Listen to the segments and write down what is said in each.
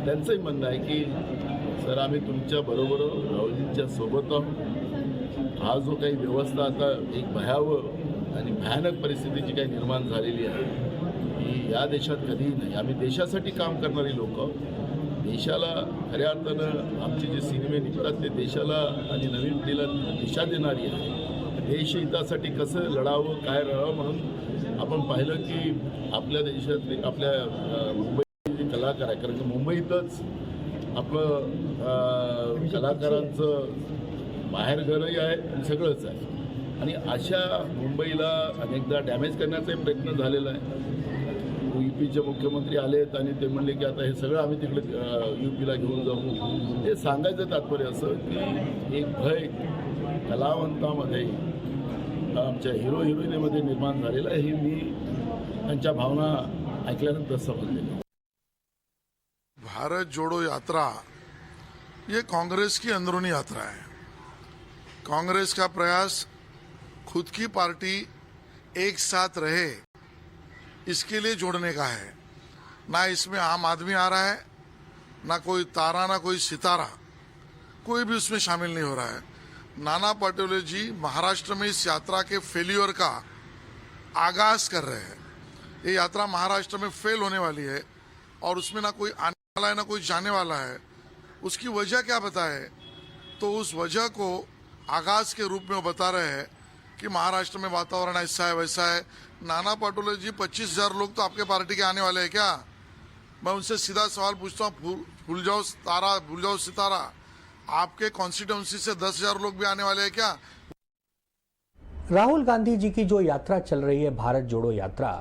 त्यांचंही म्हणणं आहे की सर आम्ही तुमच्या बरोबर राहुलजींच्या सोबत आहोत. हा जो काही व्यवस्था आता एक भयावह आणि भयानक परिस्थिती जी काही निर्माण झालेली आहे ही या देशात कधीही नाही. आम्ही देशासाठी काम करणारी लोक आहोत. देशाला खऱ्या अर्थानं आमचे जे सिनेमे निघतात ते देशाला आणि नवीन पिढीला दिशा देणारी आहे. देशहितासाठी कसं लढावं काय लढावं म्हणून आपण पाहिलं की आपल्या देशातले आपल्या मुंबईचे जे कलाकार आहे, कारण की मुंबईतच आपलं कलाकारांचं बाहेरघरही आहे आणि सगळंच आहे. आणि अशा मुंबईला अनेकदा डॅमेज करण्याचाही प्रयत्न झालेला आहे. UPचे मुख्यमंत्री आलेत आणि ते म्हणले की आता हे सगळं आम्ही तिकडे UPला घेऊन जाऊ. हे सांगायचं तात्पर्य असं की एक भय कलावंतामध्ये आमच्या हिरो हिरोईनीमध्ये निर्माण झालेला आहे. ही मी त्यांच्या भावना ऐकल्यानंतर समजले. भारत जोड़ो यात्रा ये कांग्रेस की अंदरूनी यात्रा है. कांग्रेस का प्रयास खुद की पार्टी एक साथ रहे इसके लिए जोड़ने का है. ना इसमें आम आदमी आ रहा है, ना कोई तारा, ना कोई सितारा, कोई भी उसमें शामिल नहीं हो रहा है. नाना पटोले जी महाराष्ट्र में इस यात्रा के फेल्यूर का आगाज कर रहे हैं. ये यात्रा महाराष्ट्र में फेल होने वाली है और उसमें ना कोई आने वाला है ना कोई जाने वाला है. उसकी वजह क्या बताए तो उस वजह को आगाज के रूप में वो बता रहे हैं कि महाराष्ट्र में वातावरण ऐसा है वैसा है. नाना पटोले जी 25,000 लोग तो आपके पार्टी के आने वाले हैं क्या? मैं उनसे सीधा सवाल पूछता हूँ, भूल जाओ तारा भूल जाओ सितारा, आपके कॉन्स्टिट्यूंसी से 10,000 लोग भी आने वाले हैं क्या? राहुल गांधी जी की जो यात्रा चल रही है भारत जोड़ो यात्रा,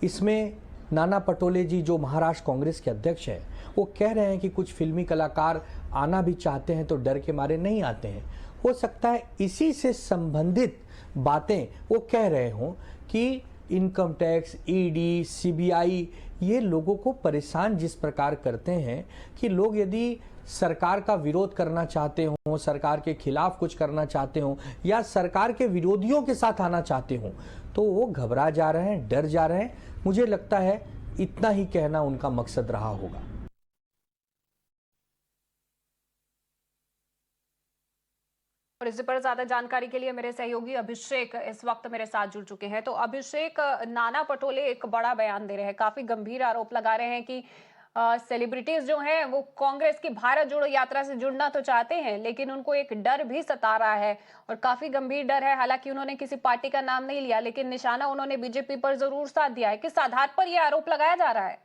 इसमें नाना पटोले जी जो महाराष्ट्र कांग्रेस के अध्यक्ष हैं वो कह रहे हैं कि कुछ फिल्मी कलाकार आना भी चाहते हैं तो डर के मारे नहीं आते हैं. हो सकता है इसी से संबंधित बातें वो कह रहे हों कि इनकम टैक्स, ED, CBI ये लोगों को परेशान जिस प्रकार करते हैं कि लोग यदि सरकार का विरोध करना चाहते हों, सरकार के खिलाफ कुछ करना चाहते हों या सरकार के विरोधियों के साथ आना चाहते हों तो वो घबरा जा रहे हैं, डर जा रहे हैं. मुझे लगता है इतना ही कहना उनका मकसद रहा होगा. और इस पर ज्यादा जानकारी के लिए मेरे सहयोगी अभिषेक इस वक्त मेरे साथ जुड़ चुके हैं. तो अभिषेक, नाना पटोले एक बड़ा बयान दे रहे हैं, काफी गंभीर आरोप लगा रहे हैं कि सेलिब्रिटीज जो हैं वो कांग्रेस की भारत जोड़ो यात्रा से जुड़ना तो चाहते हैं लेकिन उनको एक डर भी सता रहा है और काफी गंभीर डर है. हालांकि उन्होंने किसी पार्टी का नाम नहीं लिया लेकिन निशाना उन्होंने बीजेपी पर जरूर साध दिया है. किस आधार पर यह आरोप लगाया जा रहा है?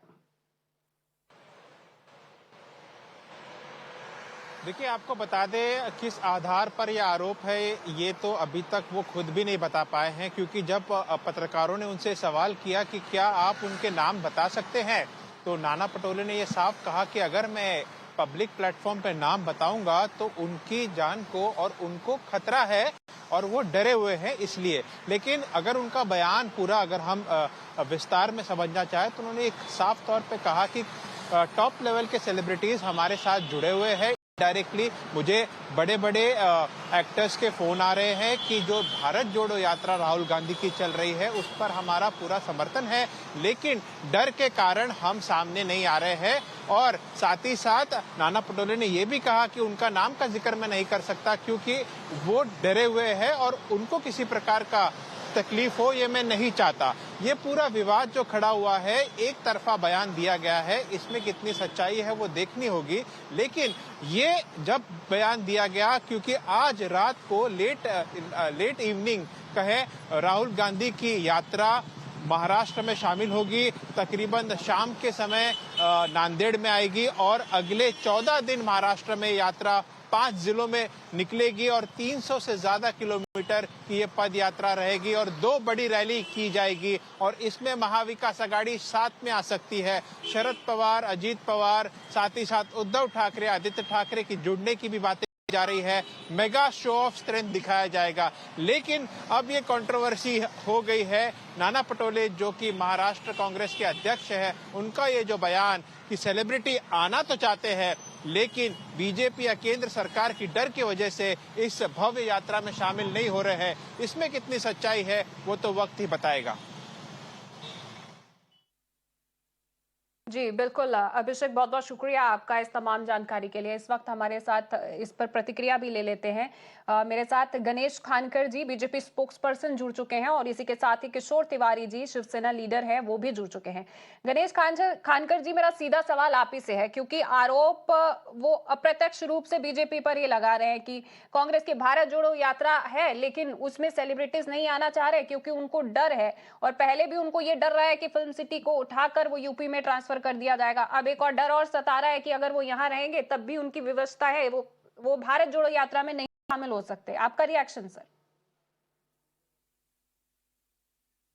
देखिए, आपको बता दें किस आधार पर यह आरोप है ये तो अभी तक वो खुद भी नहीं बता पाए हैं, क्योंकि जब पत्रकारों ने उनसे सवाल किया कि क्या आप उनके नाम बता सकते हैं तो नाना पटोले ने ये साफ कहा कि अगर मैं पब्लिक प्लेटफॉर्म पे नाम बताऊंगा तो उनकी जान को और उनको खतरा है और वो डरे हुए हैं इसलिए. लेकिन अगर उनका बयान पूरा अगर हम विस्तार में समझना चाहें तो उन्होंने एक साफ तौर पे कहा कि टॉप लेवल के सेलिब्रिटीज हमारे साथ जुड़े हुए हैं. डायरेक्टली मुझे बड़े बड़े एक्टर्स के फोन आ रहे हैं कि जो भारत जोड़ो यात्रा राहुल गांधी की चल रही है उस पर हमारा पूरा समर्थन है लेकिन डर के कारण हम सामने नहीं आ रहे हैं. और साथ ही साथ नाना पटोले ने यह भी कहा कि उनका नाम का जिक्र मैं नहीं कर सकता क्योंकि वो डरे हुए हैं और उनको किसी प्रकार का तकलीफ हो ये मैं नहीं चाहता. ये पूरा विवाद जो खड़ा हुआ है, एक तरफा बयान दिया गया है, इसमें कितनी सच्चाई है वो देखनी होगी. लेकिन ये जब बयान दिया गया क्योंकि आज रात को लेट इवनिंग कहें राहुल गांधी की यात्रा महाराष्ट्र में शामिल होगी. तकरीबन शाम के समय नांदेड़ में आएगी और अगले 14 दिन महाराष्ट्र में यात्रा 5 जिलों में निकलेगी और 300 से ज्यादा किलोमीटर की ये पद यात्रा रहेगी और 2 बड़ी रैली की जाएगी. और इसमें महाविकास आघाड़ी साथ में आ सकती है. शरद पवार, अजीत पवार, साथ ही साथ उद्धव ठाकरे, आदित्य ठाकरे की जुड़ने की भी बातें जा रही है. मेगा शो ऑफ स्ट्रेंथ दिखाया जाएगा. लेकिन अब ये कंट्रोवर्सी हो गई है. नाना पटोले जो कि महाराष्ट्र कांग्रेस के अध्यक्ष है, उनका ये जो बयान कि सेलिब्रिटी आना तो चाहते हैं लेकिन बीजेपी या केंद्र सरकार की डर की वजह से इस भव्य यात्रा में शामिल नहीं हो रहे हैं, इसमें कितनी सच्चाई है वो तो वक्त ही बताएगा. जी, बिल्कुल अभिषेक, बहुत-बहुत शुक्रिया आपका इस तमाम जानकारी के लिए। इस वक्त हमारे साथ इस पर प्रतिक्रिया भी ले लेते हैं। मेरे साथ गणेश खानकर जी, बीजेपी स्पोक्सपर्सन जुड़ चुके हैं और इसी के साथ ही किशोर तिवारी जी, शिवसेना लीडर हैं, वो भी जुड़ चुके हैं। गणेश खानकर जी, मेरा सीधा सवाल आप ही से है, क्योंकि आरोप वो अप्रत्यक्ष रूप से बीजेपी पर ये लगा रहे हैं कि कांग्रेस की भारत जोड़ो यात्रा है, लेकिन उसमें सेलिब्रिटीज नहीं आना चाह रहे क्योंकि उनको डर है, और पहले भी उनको ये डर रहा है कि फिल्म सिटी को उठाकर वो यूपी में ट्रांसफर कर दिया जाएगा। अब एक और डर और सता रहा है कि अगर वो यहाँ रहेंगे तब भी उनकी व्यवस्था है, वो भारत जोड़ो यात्रा में नहीं शामिल हो सकते। आपका रिएक्शन सर?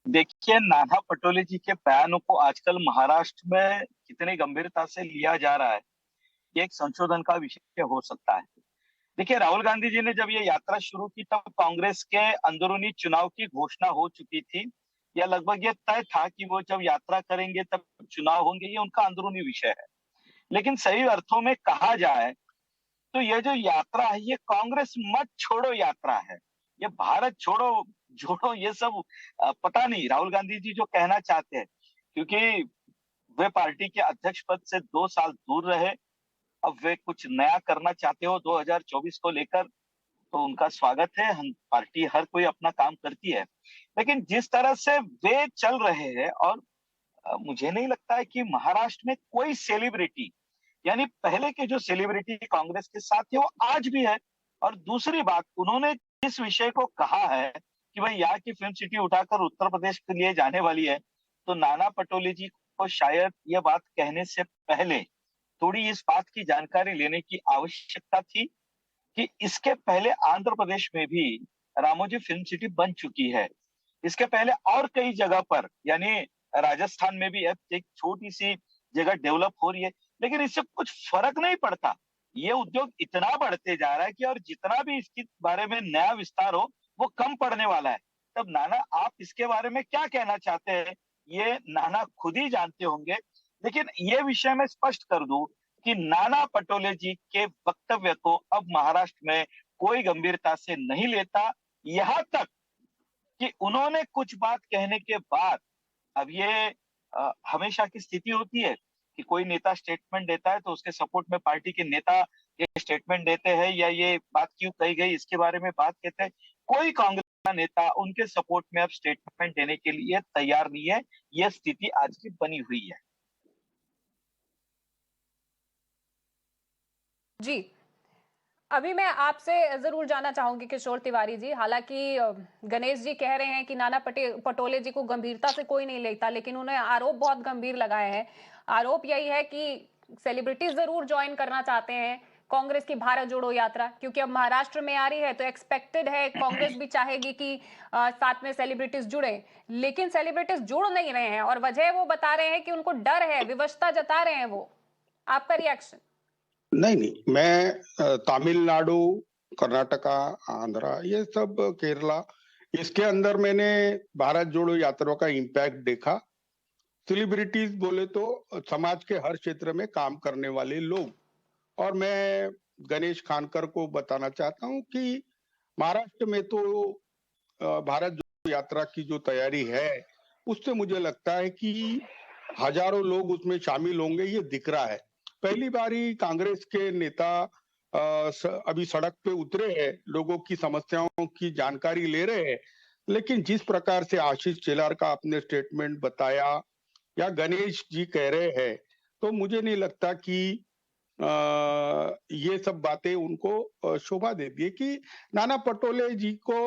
देखिए, नाना पटोले जी के बयानों को आजकल महाराष्ट्र में कितनी गंभीरता से लिया जा रहा है, ये एक संशोधन का विषय हो सकता है। देखिए, राहुल गांधी जी ने जब ये यात्रा शुरू की तब कांग्रेस के अंदरूनी चुनाव की घोषणा हो चुकी थी, या लगभग ये तय था कि वो जब यात्रा करेंगे तब चुनाव होंगे, ये उनका अंदरूनी विषय है। लेकिन सही अर्थों में कहा जाए तो ये जो यात्रा है ये कांग्रेस मत छोड़ो यात्रा है। ये भारत छोड़ो जोड़ो ये सब पता नहीं राहुल गांधी जी जो कहना चाहते हैं, क्योंकि वे पार्टी के अध्यक्ष पद से 2 साल दूर रहे। अब वे कुछ नया करना चाहते हो 2024 को लेकर, तो उनका स्वागत है। हम पार्टी हर कोई अपना काम करती है, लेकिन जिस तरह से वे चल रहे हैं, और मुझे नहीं लगता है कि महाराष्ट्र में कोई सेलिब्रिटी, यानी पहले के जो सेलिब्रिटी कांग्रेस के साथ थे वो आज भी है। और दूसरी बात, उन्होंने इस विषय को कहा है कि भाई यहाँ की फिल्म सिटी उठाकर उत्तर प्रदेश के लिए जाने वाली है, तो नाना पटोले जी को शायद ये बात कहने से पहले थोड़ी इस बात की जानकारी लेने की आवश्यकता थी कि इसके पहले आंध्र प्रदेश में भी रामोजी फिल्म सिटी बन चुकी है। इसके पहले और कई जगह पर, यानी राजस्थान में भी अब एक छोटी सी जगह डेवलप हो रही है, लेकिन इससे कुछ फर्क नहीं पड़ता। ये उद्योग इतना बढ़ते जा रहा है कि और जितना भी इसके बारे में नया विस्तार हो वो कम पड़ने वाला है। तब नाना, आप इसके बारे में क्या कहना चाहते हैं, ये नाना खुद ही जानते होंगे। लेकिन ये विषय मैं स्पष्ट कर दूं कि नाना पटोले जी के वक्तव्य को अब महाराष्ट्र में कोई गंभीरता से नहीं लेता। यहाँ तक कि उन्होंने कुछ बात कहने के बाद, अब ये हमेशा की स्थिति होती है कि कोई नेता स्टेटमेंट देता है तो उसके सपोर्ट में पार्टी के नेता ये स्टेटमेंट देते हैं, या ये बात क्यों कही गई इसके बारे में बात कहते हैं। कोई कांग्रेस का नेता उनके सपोर्ट में अब स्टेटमेंट देने के लिए तैयार नहीं है। यह स्थिति आज की बनी हुई है। जी, अभी मैं आपसे जरूर जानना चाहूंगी किशोर तिवारी जी। हालांकि गणेश जी कह रहे हैं कि नाना पटोले जी को गंभीरता से कोई नहीं लेता, लेकिन उन्हें आरोप बहुत गंभीर लगाए हैं। आरोप यही है कि सेलिब्रिटीज जरूर ज्वाइन करना चाहते हैं कांग्रेस की भारत जोड़ो यात्रा, क्योंकि अब महाराष्ट्र में आ रही है तो एक्सपेक्टेड है कांग्रेस भी चाहेगी कि साथ में सेलिब्रिटीज जुड़े, लेकिन सेलिब्रिटीज जुड़ नहीं रहे हैं और वजह वो बता रहे हैं कि उनको डर है, विवशता जता रहे हैं वो। आपका रिएक्शन? नहीं नहीं, मैं तमिलनाडु, कर्नाटका, आंध्रा, ये सब केरला, इसके अंदर मैंने भारत जोड़ो यात्रा का इम्पैक्ट देखा। सेलिब्रिटीज बोले तो समाज के हर क्षेत्र में काम करने वाले लोग। और मैं गणेश खानकर को बताना चाहता हूं कि महाराष्ट्र में तो भारत जोड़ो यात्रा की जो तैयारी है उससे मुझे लगता है कि हजारों लोग उसमें शामिल होंगे, ये दिख रहा है। पहली बारी कांग्रेस के नेता अभी सड़क पे उतरे हैं, लोगों की समस्याओं की जानकारी ले रहे हैं, लेकिन जिस प्रकार से आशीष शेलार का आपने स्टेटमेंट बताया या गणेश जी कह रहे हैं, तो मुझे नहीं लगता कि ये सब बातें उनको शोभा देती है। कि नाना पटोले जी को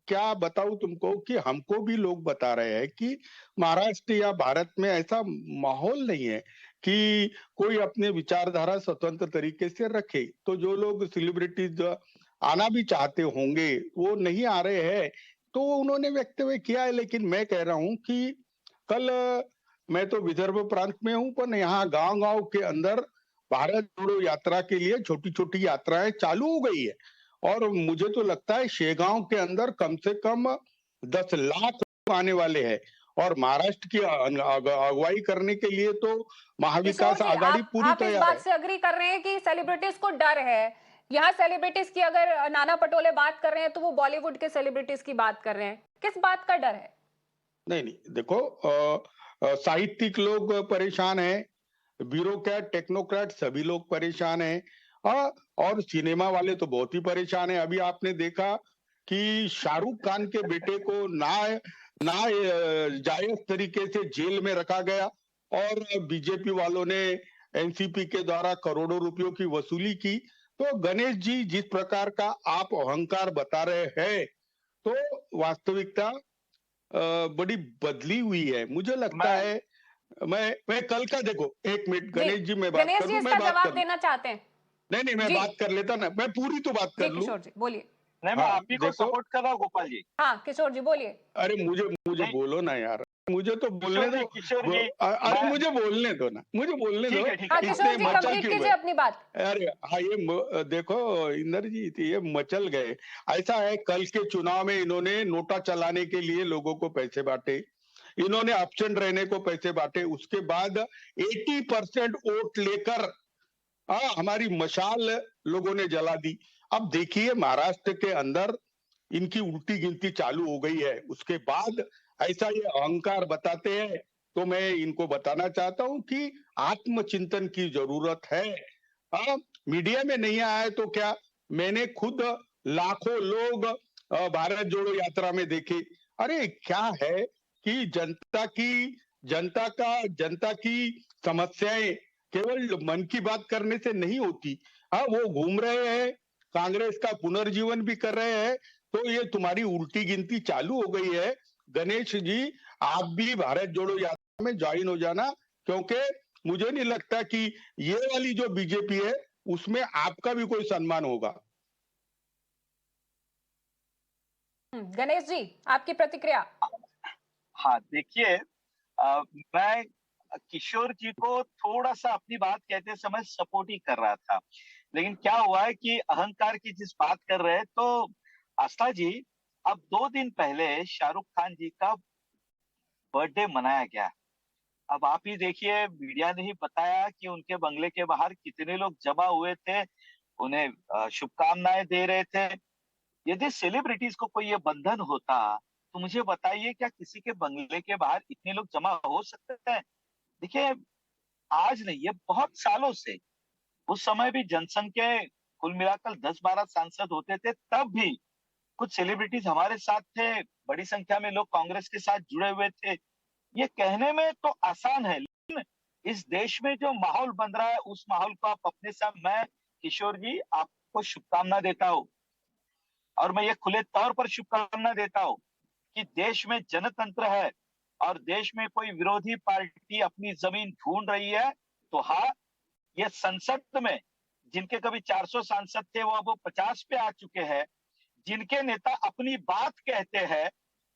क्या बताऊं तुमको कि हमको भी लोग बता रहे हैं कि महाराष्ट्र या भारत में ऐसा माहौल नहीं है कि कोई अपने विचारधारा स्वतंत्र तरीके से रखे। तो जो लोग सेलिब्रिटीज आना भी चाहते होंगे वो नहीं आ रहे हैं, तो उन्होंने वक्तव्य किया है। लेकिन मैं कह रहा हूं कि कल मैं तो विदर्भ प्रांत में हूं, पर यहाँ गांव-गांव के अंदर भारत जोड़ो यात्रा के लिए छोटी-छोटी यात्राएं चालू हो गई है। और मुझे तो लगता है शेगांव के अंदर कम से कम 10 लाख लोग आने वाले हैं। और महाराष्ट्र की अगुवाई करने के लिए तो महाविकास आघाड़ी पूरी आप इस तैयार बात है। से अग्री कर रहे हैं कि सेलिब्रिटीज को डर है? यहाँ सेलिब्रिटीज की अगर नाना पटोले बात कर रहे हैं तो वो बॉलीवुड के सेलिब्रिटीज की बात कर रहे हैं, किस बात का डर है? नहीं नहीं, देखो साहित्यिक लोग परेशान हैं, ब्यूरोक्रेट, टेक्नोक्रेट सभी लोग परेशान हैं। और सिनेमा वाले तो बहुत ही परेशान हैं। अभी आपने देखा कि शाहरुख खान के बेटे को जायज तरीके से जेल में रखा गया और बीजेपी वालों ने एनसीपी के द्वारा करोड़ों रुपयों की वसूली की। तो गणेश जी, जिस प्रकार का आप अहंकार बता रहे हैं, तो वास्तविकता बड़ी बदली हुई है। मुझे लगता मैं है मैं कल का, देखो एक मिनट जी गणेश जी, मैं बात गणेश कर जी लूं, इसका मैं बात जवाब कर लूं। देना चाहते हैं? नहीं, मैं जी बात कर लेता ना, मैं पूरी तो बात जी कर लूं। किशोर जी बोलिए। नहीं, मैं हाँ, आप ही को देखो, सपोर्ट कर रहा हूँ गोपाल जी। हाँ किशोर जी बोलिए। अरे मुझे मुझे नहीं, बोलो ना यार, मुझे तो बोलने दो। किशोर जी, अरे मैं मुझे बोलने दो ना, मुझे बोलने दो। ठीक हाँ है किशोर इतने जी मचल कंप्लीट क्यों कीजिए गए? अपनी बात। अरे हाँ, देखो इंद्रजीत, ये मचल गए। ऐसा है, कल के चुनाव में इन्होंने नोटा चलाने के लिए लोगों को पैसे बांटे, इन्होंने एब्सेंट रहने को पैसे बांटे, उसके बाद 80% वोट लेकर हमारी मशाल लोगों ने जला दी। अब देखिए, महाराष्ट्र के अंदर इनकी उल्टी गिनती चालू हो गई है। उसके बाद ऐसा ये अहंकार बताते हैं, तो मैं इनको बताना चाहता हूं कि आत्मचिंतन की जरूरत है। मीडिया में नहीं आया है तो क्या, मैंने खुद लाखों लोग भारत जोड़ो यात्रा में देखे। अरे क्या है कि जनता की समस्याएं केवल मन की बात करने से नहीं होती। वो घूम रहे हैं, कांग्रेस का पुनर्जीवन भी कर रहे हैं। तो ये तुम्हारी उल्टी गिनती चालू हो गई है। गणेश जी, आप भी भारत जोड़ो यात्रा में ज्वाइन हो जाना, क्योंकि मुझे नहीं लगता कि ये वाली जो बीजेपी है उसमें आपका भी कोई सम्मान होगा। गणेश जी आपकी प्रतिक्रिया। हाँ, देखिए, मैं किशोर जी को थोड़ा सा अपनी बात कहते समय सपोर्ट ही कर रहा था, लेकिन क्या हुआ है कि अहंकार की जिस बात कर रहे हैं, तो आस्था जी, अब 2 दिन पहले शाहरुख खान जी का बर्थडे मनाया गया। अब आप ही देखिए, मीडिया ने ही बताया कि उनके बंगले के बाहर कितने लोग जमा हुए थे, उन्हें शुभकामनाएं दे रहे थे। यदि सेलिब्रिटीज को कोई ये बंधन होता, तो मुझे बताइए, क्या किसी के बंगले के बाहर इतने लोग जमा हो सकते हैं? देखिए, आज नहीं, ये बहुत सालों से, उस समय भी जनसंघ के कुल मिलाकर 10-12 सांसद होते थे, तब भी कुछ सेलिब्रिटीज हमारे साथ थे, बड़ी संख्या में लोग कांग्रेस के साथ जुड़े हुए थे। ये कहने में तो आसान है, लेकिन इस देश में जो माहौल बन रहा है, उस माहौल को आप अपने साथ, मैं किशोर जी आपको शुभकामना देता हूँ, और मैं ये खुले तौर पर शुभकामना देता हूँ कि देश में जनतंत्र है और देश में कोई विरोधी पार्टी अपनी जमीन ढूंढ रही है, तो हाँ, ये संसद में जिनके कभी 400 सांसद थे, वो अब वो 50 पे आ चुके हैं। जिनके नेता अपनी बात कहते हैं,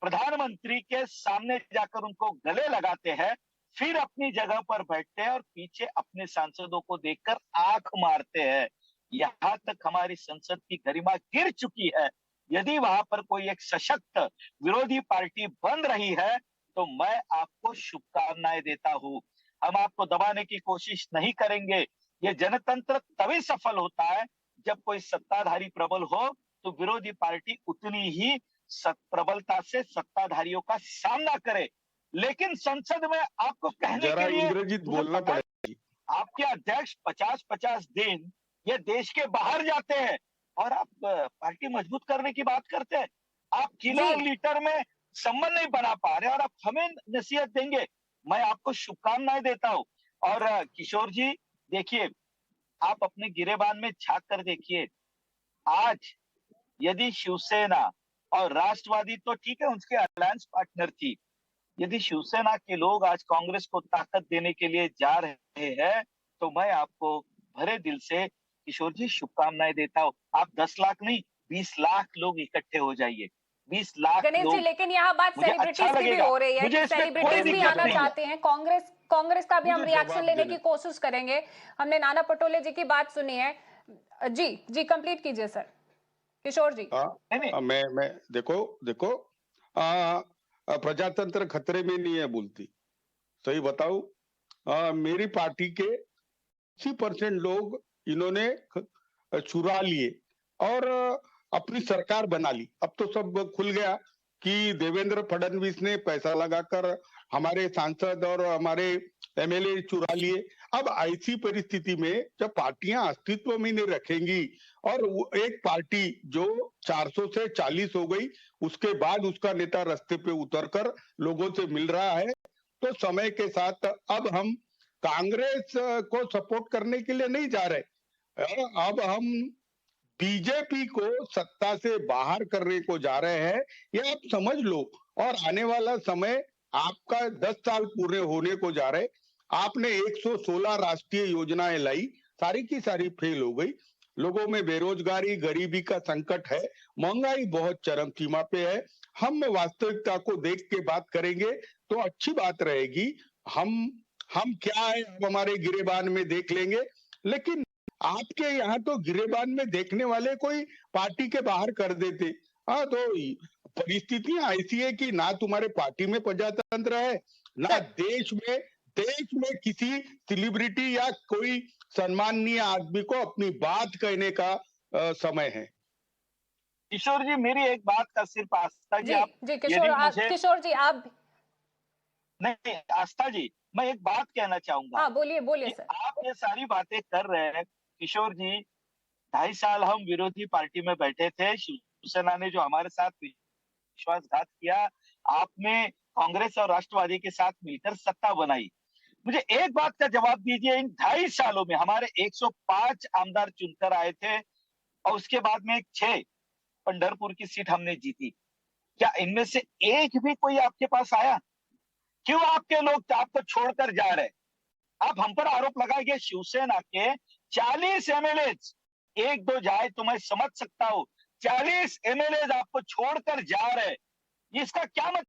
प्रधानमंत्री के सामने जाकर उनको गले लगाते हैं, फिर अपनी जगह पर बैठते हैं और पीछे अपने सांसदों को देखकर आंख मारते हैं। यहाँ तक हमारी संसद की गरिमा गिर चुकी है। यदि वहां पर कोई एक सशक्त विरोधी पार्टी बन रही है, तो मैं आपको शुभकामनाएं देता हूं। हम आपको दबाने की कोशिश नहीं करेंगे। ये जनतंत्र तभी सफल होता है जब कोई सत्ताधारी प्रबल हो, तो विरोधी पार्टी उतनी ही प्रबलता से सत्ताधारियों का सामना करे। लेकिन संसद में आपको कहने जरा के लिए, इंद्रजीत मुझे बोलना पता है, पड़ेगा। आपके अध्यक्ष 50-50 दिन ये देश के बाहर जाते हैं और आप पार्टी मजबूत करने की बात करते हैं। आप किला और जी लीटर में संबंध नहीं बना पा रहे और आप हमें नसीहत देंगे। मैं आपको शुभकामनाएं देता हूं। और किशोर जी, देखिए, आप अपने गिरेबान में झांक कर देखिए। आज यदि शिवसेना और राष्ट्रवादी तो ठीक है, उसके अलायंस पार्टनर थी, यदि शिवसेना के लोग आज कांग्रेस को ताकत देने के लिए जा रहे हैं, तो मैं आपको भरे दिल से किशोर जी शुभकामनाएं देता हूं। आप 10 लाख नहीं, 20 लाख लोग इकट्ठे हो जाइए। 20 लाख गणेश जी लोग, लेकिन यहाँ बात मुझे अच्छा सेलिब्रिटीज की भी लगेगा। हो रही है मुझे कि इसमें कोई सेलिब्रिटीज भी दिक्कत आना नहीं है। चाहते हैं। कांग्रेस का भी हम मुझे रिएक्शन जवाब लेने देने की कोशिश करेंगे। हमने नाना पटोले जी की बात सुनी है। जी जी कंप्लीट कीजिए सर किशोर जी। नहीं, नहीं, मैं देखो, प्रजातंत्र खतरे में नहीं है बोलती। सही बताऊं, मेरी पार्टी के 80% लोग इन्होंने चुरा लिए और अपनी सरकार बना ली। अब तो सब खुल गया कि देवेंद्र फडणवीस ने पैसा लगाकर हमारे सांसद और हमारे एमएलए चुरा लिए। अब ऐसी परिस्थिति में जब पार्टियां अस्तित्व में नहीं रखेंगी और एक पार्टी जो 400 से 40 हो गई, उसके बाद उसका नेता रास्ते पे उतरकर लोगों से मिल रहा है, तो समय के साथ अब हम कांग्रेस को सपोर्ट करने के लिए नहीं जा रहे, अब हम बीजेपी को सत्ता से बाहर करने को जा रहे हैं, ये आप समझ लो। और आने वाला समय आपका 10 साल पूरे होने को जा रहे, आपने 116 राष्ट्रीय योजनाएं लाई, सारी की सारी फेल हो गई। लोगों में बेरोजगारी, गरीबी का संकट है, महंगाई बहुत चरम सीमा पे है। हम वास्तविकता को देख के बात करेंगे तो अच्छी बात रहेगी। हम क्या है अब हमारे गिरेबान में देख लेंगे, लेकिन आपके यहाँ तो गिरेबान में देखने वाले कोई पार्टी के बाहर कर देते। हाँ, तो परिस्थितियां ऐसी है कि ना तुम्हारे पार्टी में प्रजातंत्र है, ना देश में किसी सेलिब्रिटी या कोई सम्माननीय आदमी को अपनी बात कहने का समय है। किशोर जी, मेरी एक बात का सिर्फ आस्था जी, आप जी यदि किशोर जी आप नहीं, आस्था जी, मैं एक बात कहना चाहूंगा। हाँ, बोलिए कि सर। आप ये सारी बातें कर रहे हैं किशोर जी, 2.5 साल हम विरोधी पार्टी में बैठे थे, शिवसेना ने जो हमारे साथ विश्वासघात किया, आपने कांग्रेस और राष्ट्रवादी के साथ मिलकर सत्ता बनाई। मुझे एक बात का जवाब दीजिए, इन 2.5 सालों में हमारे 105 आमदार चुनकर आए थे और उसके बाद में 6 पंढरपुर की सीट हमने जीती। क्या इनमें से एक भी कोई आपके पास आया? क्यों आपके लोग आपको छोड़कर जा रहे? आप हम पर आरोप लगाएंगे शिवसेना के 40 एमएलए, 1-2 जाए तो मैं समझ सकता हूं, 40 एमएलए आपको छोड़कर जा रहे, इसका क्या मतलब?